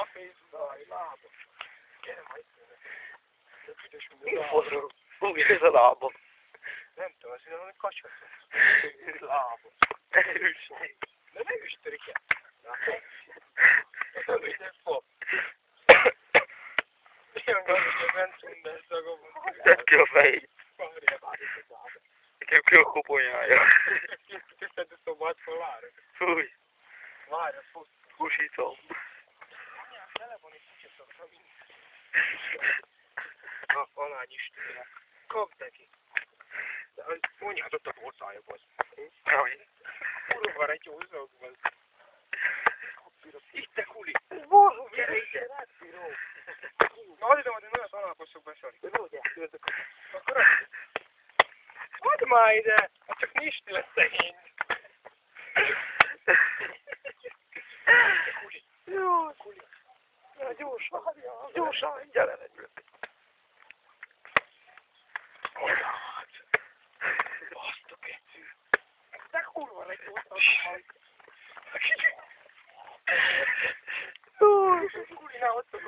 a pénzbe, lába. Gyere majd. Mi a fodró? Fogja ez a lábam. Nem tudom, azt hiszem, hogy kacsatok. Lába. De ne üstörik el. Nem is nem fog. Ilyen van, hogy a benzunben szagom. Tedd ki a fejét. Várjál, várjál, várjál. Nekem ki a koponyája. Tisztelt a szobát fel, várjál. Fúj. Várjál, fut. Húsítom. Anyám, tele van egy kutyaszokra minden. Alány Istenre. Kapd neki. Mondjad ott a borszályokhoz. Kurva egy jó üzokban. Itt te kuli. Gyere ide. Na, hadd ide, hogy én olyan találkozok beszélni. Akkor add már ide. Hát csak nisti lesz szegény. Kuli. Jó, kuli. Ja, gyorsan, gyere együtt. Azt a kecű. De kurva egy jó Kulinál ott a